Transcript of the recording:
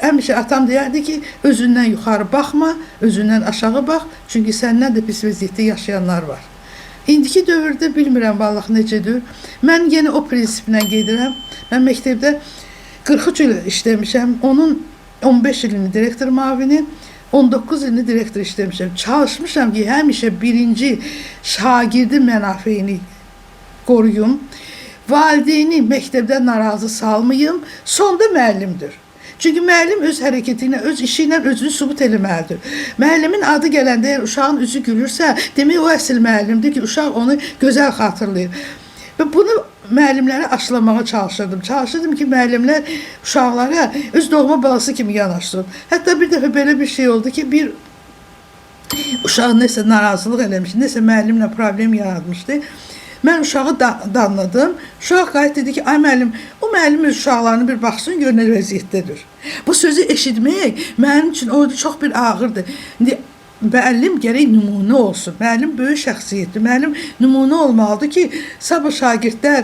həmişə atam deyərdi ki, özündən yuxarı baxma, özündən aşağı bax, çünki səndən də pis vəziyyətdə yaşayanlar var. İndiki dövrdə bilmirəm vallah necədir. Mən yenə o prinsiplə gedirəm. Mən məktəbdə 43 il işləmişəm. Onun 15 ilini direktor müavini, 19 ilini direktor işləmişəm. Çalışmışam ki, həmişə birinci şagirdin mənafeyini qoruyum. Valideyni məktəbdən narazı salmayım. Sonda müəllimdir. Çünki müəllim öz hərəkəti ilə, öz işi ilə özünü sübut eləməlidir. Müəllimin adı gələndə uşağın üzü gülürsə, demək o əsl müəllimdir ki, uşaq onu gözəl xatırlayır. Və bunu müəllimlərə aşılamağa çalışırdım. Çalışırdım ki, müəllimlər uşaqlara öz doğma balası kimi yanaşsın. Hətta bir dəfə belə bir şey oldu ki, bir uşaq nəsə narazılıq eləmiş, nəsə müəllimlə problem yaratmışdı. Mən uşağı danladım. Uşaq qayıt dedi ki, ay müəllim, o müəllim öz uşaqlarını bir baxsın, gör nə vəziyyətdədir. Bu sözü eşitmək mənim üçün o çox bir ağırdır. İndi müəllim gərək nümunə olsun. Müəllim böyük şəxsiyyətdir. Müəllim nümunə olmalıdır ki, sabah şagirdlər